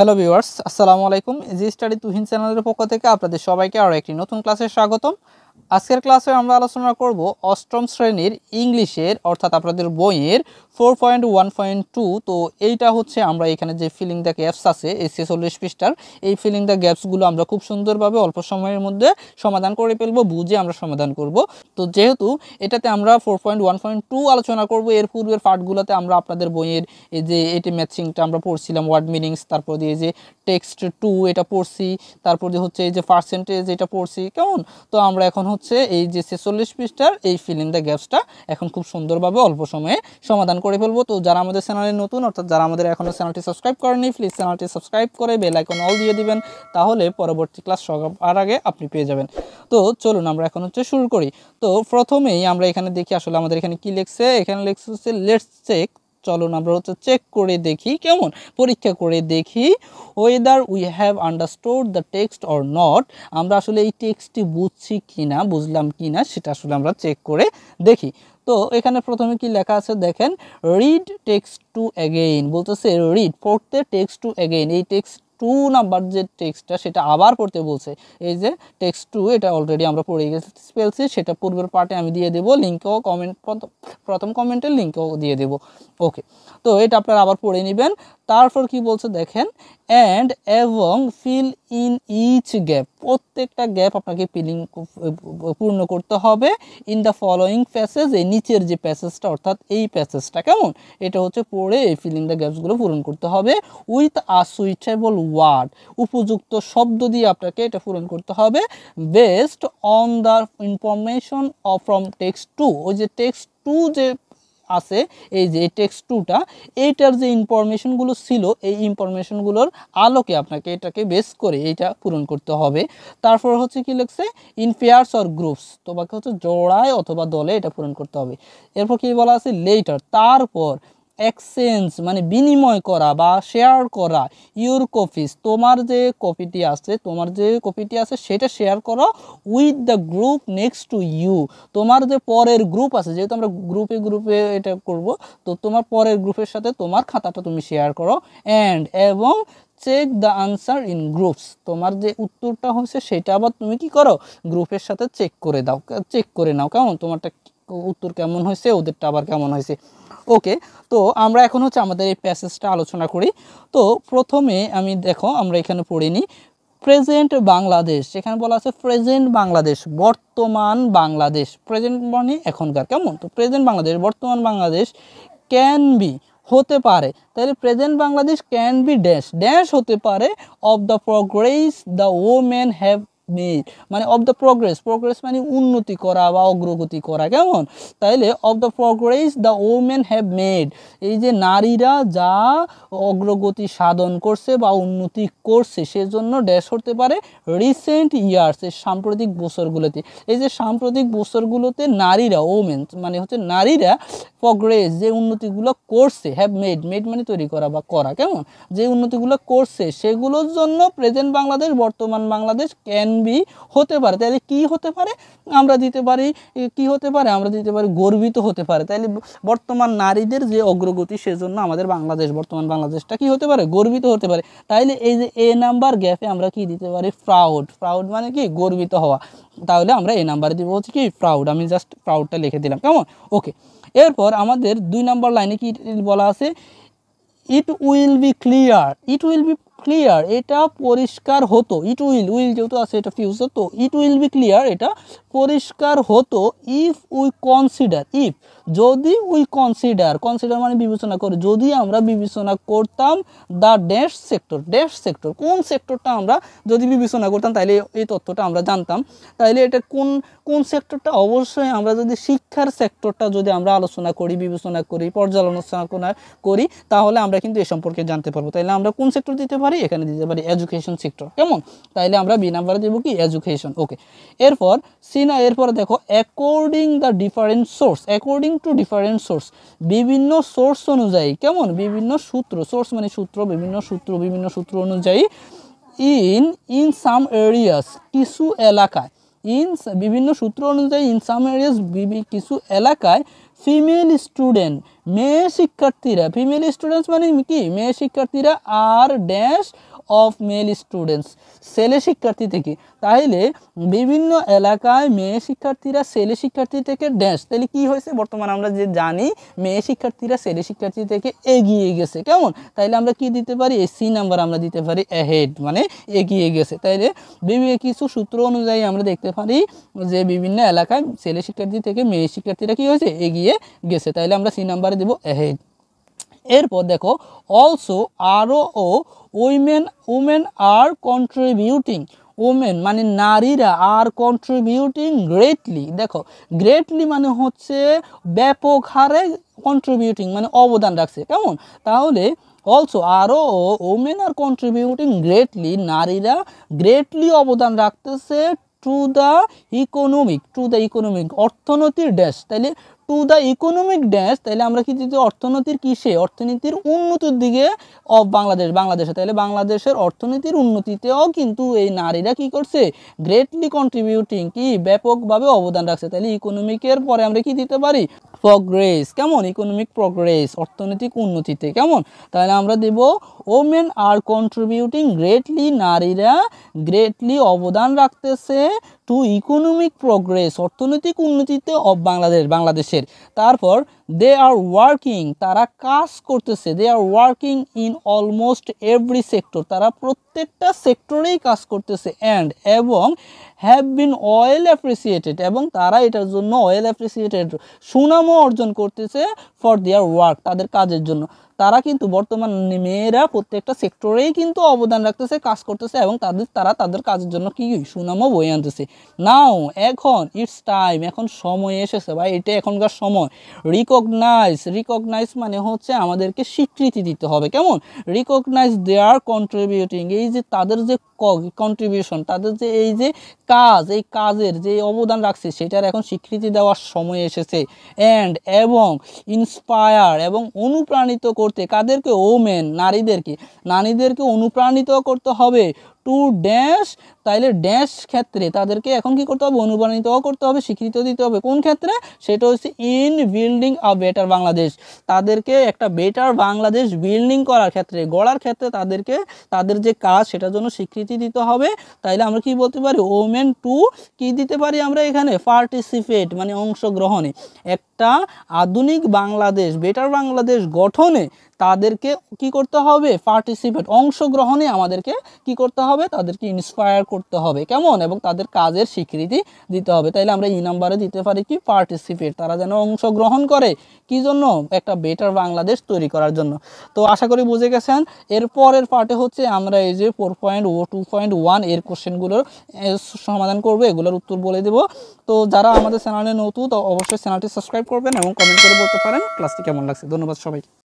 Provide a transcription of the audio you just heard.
Hello viewers, আসসালামু আলাইকুম। Easy study Tuhin চ্যানেলের পক্ষ থেকে আপনাদের সবাইকে আরও একটি নতুন ক্লাসে স্বাগতম। আজকের ক্লাসে আমরা আলোচনা করব অষ্টম শ্রেণীর ইংলিশের অর্থাৎ আপনাদের বইয়ের 4.1.2। তো এইটা হচ্ছে আমরা এখানে যে ফিলিং দ্য গ্যাপস আছে এই 46 পৃষ্ঠার এই ফিলিং দ্য গ্যাপসগুলো আমরা খুব সুন্দরভাবে অল্প সময়ের মধ্যে সমাধান করে ফেলবো, বুঝে আমরা সমাধান করব। তো যেহেতু এটাতে আমরা 4.1.2 আলোচনা করব, এর পূর্বের পার্টগুলোতে আমরা আপনাদের বইয়ের এই যে এটি ম্যাচিংটা আমরা পড়ছিলাম, ওয়ার্ড মিনিংস, তারপর দিয়ে যে টেক্সট 2 এটা পড়ছি, তারপর দিয়ে হচ্ছে এই যে পার্সেন্টেজ এটা পড়ছি, কেমন। তো আমরা এখন হচ্ছে এই যে 46 পৃষ্ঠার এই ফিল ইন দ্য গ্যাপসটা এখন খুব সুন্দরভাবে অল্প সময়ে সমাধান করে ফেলবো। তো যারা আমাদের চ্যানেলে নতুন, অর্থাৎ যারা আমাদের এখনও চ্যানেলটি সাবস্ক্রাইব করেনি, প্লিজ চ্যানেলটি সাবস্ক্রাইব করে বেল আইকন অল দিয়ে দিবেন, তাহলে পরবর্তী ক্লাস সবার আগে আপনি পেয়ে যাবেন। তো চলুন আমরা এখন হচ্ছে শুরু করি। তো প্রথমেই আমরা এখানে দেখি আসলে আমাদের এখানে কি লিখছে। এখানে লিখছে হচ্ছে লেটস চেক। চলুন আমরা হচ্ছে চেক করে দেখি, কেমন, পরীক্ষা করে দেখি weather we have understood the text or not. আমরা আসলে এই টেক্সটটি বুঝছি কিনা, বুঝলাম কিনা, সেটা আসলে আমরা চেক করে দেখি। তো এখানে প্রথমে কি লেখা আছে দেখেন, রিড টেক্সট টু অ্যাগেইন, বলতেছে রিড, পড়তে টেক্সট টু অ্যাগেইন। এই টেক্সট 2 নাম্বার যে টেক্সটটা সেটা আবার পড়তে বলছে। এই যে টেক্সট 2 এটা অলরেডি আমরা পড়ে ফেলছি, সেটা পূর্বের পার্টে আমি দিয়ে দেবো লিঙ্কও, কমেন্ট প্রথম কমেন্টের লিঙ্কও দিয়ে দেবো। ওকে, তো এটা আপনারা আবার পড়ে নেবেন। তারপর কি বলছে দেখেন, অ্যান্ড এবং ফিল ইন ইচ গ্যাপ, প্রত্যেকটা গ্যাপ আপনাকে পূর্ণ করতে হবে। ইন দ্য ফলোয়িং প্যাসেজ, এই নিচের যে প্যাসেজটা অর্থাৎ এই প্যাসেজটা, কেমন, এটা হচ্ছে পড়ে এই ফিলিং দ্য গ্যাপসগুলো পূরণ করতে হবে। উইথ আ সুইটেবল ওয়ার্ড, উপযুক্ত শব্দ দিয়ে আপনাকে এটা পূরণ করতে হবে। Based on the information from text 2, ওই যে টেক্সট 2 যে আছে, এই যে টেক্সট 2টা, এইটার যে ইনফরমেশনগুলো ছিল এই ইনফরমেশনগুলোর আলোকে আপনাকে এটাকে বেস করে এইটা পূরণ করতে হবে। তারপর হচ্ছে কি লিখছে, ইন পেয়ার্স অর গ্রুপস, তোমাকে হচ্ছে জোড়ায় অথবা দলে এটা পূরণ করতে হবে। এরপর কি বলা আছে, লেটার, তারপর এক্সচেঞ্জ মানে বিনিময় করা বা শেয়ার করা, ইউর কপিস, তোমার যে কপিটি আছে সেটা শেয়ার করো, with the group next to you, তোমার যে পরের গ্রুপ আছে, যেহেতু আমরা গ্রুপে এটা করব, তো তোমার পরের গ্রুপের সাথে তোমার খাতাটা তুমি শেয়ার করো। এবং check the answer in groups, তোমার যে উত্তরটা হয়েছে সেটা আবার তুমি কি করো, গ্রুপের সাথে চেক করে নাও, কেমন, তোমারটা উত্তর কেমন হয়েছে, ওদেরটা আবার কেমন হয়েছে। ওকে, তো আমরা এখন হচ্ছে আমাদের এই প্যাসেজটা আলোচনা করি। তো প্রথমে আমরা এখানে পড়ে নিই, প্রেজেন্ট বাংলাদেশ, এখানে বলা আছে প্রেজেন্ট বাংলাদেশ, বর্তমান বাংলাদেশ, প্রেজেন্ট মানে এখনকার, কেমন। তো প্রেজেন্ট বাংলাদেশ, বর্তমান বাংলাদেশ, ক্যান বি হতে পারে, তাহলে present Bangladesh can be dash হতে পারে, of the progress the women have made, মানে অফ দ্য প্রোগ্রেস মানে উন্নতি করা বা অগ্রগতি করা, কেমন। তাইলে of the progress the women have made, এই যে নারীরা যা অগ্রগতি সাধন করছে বা উন্নতি করছে, সেজন্য ড্যাশ হতে পারে রিসেন্ট ইয়ার্স, এই সাম্প্রতিক বছরগুলোতে। এই যে সাম্প্রতিক বছরগুলোতে নারীরা, ওমেন মানে হচ্ছে নারীরা, প্রোগ্রেস যে উন্নতিগুলো করছে, হ্যাভ মেড মানে তৈরি করা বা করা, কেমন, যে উন্নতিগুলো করছে সেগুলোর জন্য প্রেজেন্ট বাংলাদেশ, বর্তমান বাংলাদেশ ক্যান বি হতে পারে। তাহলে কি হতে পারে, আমরা দিতে পারি কি হতে পারে, আমরা দিতে পারি গর্বিত হতে পারে। তাহলে বর্তমান নারীদের যে অগ্রগতি, সেজন্য আমাদের বর্তমান বাংলাদেশটা কি হতে পারে, গর্বিত হতে পারে। তাইলে এই যে এ নাম্বার গ্যাপে আমরা কি দিতে পারি, প্রাউড মানে কি, গর্বিত হওয়া। তাহলে আমরা এ নাম্বারে দিব হচ্ছে কি, প্রাউড। আমি জাস্ট প্রাউডটা লিখে দিলাম, কেমন। ওকে, এরপর আমাদের 2 নাম্বার লাইনে কি বলা আছে, ইট উইল বি ক্লিয়ার, এটা পরিষ্কার হতো, উইল যেহেতু আছে এটা ফিউচার, তো ইট উইল বি ক্লিয়ার, এটা পরিষ্কার হতো, ইফ যদি উই কনসিডার মানে বিবেচনা করে, যদি আমরা বিবেচনা করতাম দ্য ড্যাশ সেক্টর, কোন সেক্টরটা আমরা যদি বিবেচনা করতাম, তাহলে এই তথ্যটা আমরা জানতাম। তাহলে এটা কোন সেক্টরটা, অবশ্যই আমরা যদি শিক্ষার সেক্টরটা যদি আমরা আলোচনা করি, বিবেচনা করি, পর্যালোচনা করি, তাহলে আমরা কিন্তু এ সম্পর্কে জানতে পারবো। তাইলে আমরা কোন সেক্টর দিতে পারি, এখানে দিতে পারি এডুকেশন সেক্টর, কেমন। তাইলে আমরা বি নাম্বারে দেবো কি, এডুকেশন। ওকে, এরপর দেখো, অ্যাকর্ডিং টু ডিফারেন্ট সোর্স, বিভিন্ন সোর্স অনুযায়ী, কেমন, বিভিন্ন সূত্র, সোর্স মানে সূত্র, বিভিন্ন সূত্র অনুযায়ী, ইন সাম এরিয়াস, কিছু এলাকায়, বিভিন্ন সূত্র অনুযায়ী ইন সাম এরিয়াস কিছু এলাকায় ফিমেল স্টুডেন্ট মেয়ে শিক্ষার্থীরা, ফিমেল স্টুডেন্টস মানে কি মেয়ে শিক্ষার্থীরা আর ড্যাশ অফ মেল স্টুডেন্টস ছেলে শিক্ষার্থী থেকে। তাহলে বিভিন্ন এলাকায় মেয়ে শিক্ষার্থীরা ছেলে শিক্ষার্থী থেকে ড্যাশ, তাহলে কি হয়েছে বর্তমানে আমরা যে জানি মেয়ে শিক্ষার্থীরা ছেলে শিক্ষার্থী থেকে এগিয়ে গেছে। কেমন? তাইলে আমরা কি দিতে পারি, এই সি নাম্বার আমরা দিতে পারি অ্যাহেড, মানে এগিয়ে গেছে। তাইলে বিভিন্ন কিছু সূত্র অনুযায়ী আমরা দেখতে পারি যে বিভিন্ন এলাকায় ছেলে শিক্ষার্থী থেকে মেয়ে শিক্ষার্থীরা কি হয়েছে, এগিয়ে গেছে। তাইলে আমরা সি নাম্বারে দেবো অ্যাহেড। এরপর দেখো অলসো আরও ও উমেন আর কন্ট্রিবিউটিং, ওমেন মানে নারীরা আর কন্ট্রিবিউটিং গ্রেটলি। দেখো গ্রেটলি মানে হচ্ছে ব্যাপক হারে, কন্ট্রিবিউটিং মানে অবদান রাখছে। কেমন? তাহলে অলসো আরও ওমেন আর কন্ট্রিবিউটিং গ্রেটলি, নারীরা গ্রেটলি অবদান রাখতেছে টু দ্য ইকোনমিক অর্থনীতির ড্যাশ। তাইলে টু দ্য ইকোনমিক ড্যাশ, তাহলে আমরা কি দিতে, অর্থনীতির কিসে, অর্থনীতির উন্নতির দিকে অফ বাংলাদেশে। তাহলে বাংলাদেশের অর্থনীতির উন্নতিতেও কিন্তু এই নারীরা কি করছে, গ্রেটলি কন্ট্রিবিউটিং, কি ব্যাপকভাবে অবদান রাখছে। তাহলে ইকোনমিকের পরে আমরা কি দিতে পারি, প্রগ্রেস। কেমন? ইকোনমিক প্রগ্রেস, অর্থনৈতিক উন্নতিতে। কেমন? তাহলে আমরা দেব ওমেন আর কন্ট্রিবিউটিং গ্রেটলি, নারীরা গ্রেটলি অবদান রাখতেছে টু ইকোনমিক প্রগ্রেস, অর্থনৈতিক উন্নতিতে অফ বাংলাদেশের। তারপর দে আর ওয়ার্কিং, তারা কাজ করতেছে, they are working in almost every sector, তারা প্রত্যেকটা সেক্টরেই কাজ করতেছে। এবং হ্যাভ বিন ওয়েল অ্যাপ্রিসিয়েটেড, এবং তারা এটার জন্য ওয়েল অ্যাপ্রিসিয়েটেড, সুনামও অর্জন করতেছে ফর দেয়ার ওয়ার্ক, তাদের কাজের জন্য। তারা কিন্তু বর্তমান মেয়েরা প্রত্যেকটা সেক্টরেই কিন্তু অবদান রাখতেছে, কাজ করতেছে, এবং তারা তাদের কাজের জন্য কি সুনামও বয়ে আনতেছে। নাও এখন ইটস টাইম, এখন সময় এসেছে, বা এটা এখনকার সময়। রিকগনাইজ মানে হচ্ছে আমাদেরকে স্বীকৃতি দিতে হবে। কেমন? রিকগনাইজ দেয়ার কন্ট্রিবিউটিং, এই যে তাদের যে কন্ট্রিবিউশন, তাদের যে এই যে কাজ, এই কাজের যে অবদান রাখছে সেটার এখন স্বীকৃতি দেওয়ার সময় এসেছে। এবং ইন্সপায়ার, এবং অনুপ্রাণিত করতে কাদেরকে, ওমেন নারীদেরকে অনুপ্রাণিত করতে হবে টু ড্যাশ। তাইলে ড্যাশ ক্ষেত্রে তাদেরকে এখন কি করতে হবে, অনুপ্রাণিত করতে হবে, স্বীকৃতি দিতে হবে। কোন ক্ষেত্রে? সেটা হচ্ছে in building a better Bangladesh, তাদেরকে একটা বেটার বাংলাদেশ বিল্ডিং করার ক্ষেত্রে, গড়ার ক্ষেত্রে তাদেরকে তাদের যে কাজ সেটার জন্য স্বীকৃতি দিতে হবে। তাইলে আমরা কি বলতে পারি, ওমেন টু কি দিতে পারি আমরা এখানে, পার্টিসিপেট মানে অংশগ্রহণে, একটা আধুনিক বাংলাদেশ, বেটার বাংলাদেশ গঠনে তাদেরকে কি করতে হবে, পার্টিসিপেট অংশগ্রহণে আমাদেরকে কি করতে হবে, তাদেরকে ইন্সপায়ার করতে হবে। কেমন? এবং তাদের কাজের স্বীকৃতি দিতে হবে। তাইলে আমরা এই নাম্বারে দিতে পারি কি, পার্টিসিপেট, তারা যেন অংশগ্রহণ করে কি জন্য, একটা বেটার বাংলাদেশ তৈরি করার জন্য। তো আশা করি বুঝে গেছেন। এরপরের পার্টে হচ্ছে আমরা এই যে 4.2.1 এর কোশ্চেনগুলোর সমাধান করবো, এগুলোর উত্তর বলে দেব। তো যারা আমাদের চ্যানেলে নতুন, তো অবশ্যই চ্যানেলটি সাবস্ক্রাইব করবেন এবং কমেন্ট করে বলতে পারেন ক্লাসটি কেমন লাগছে। ধন্যবাদ সবাইকে।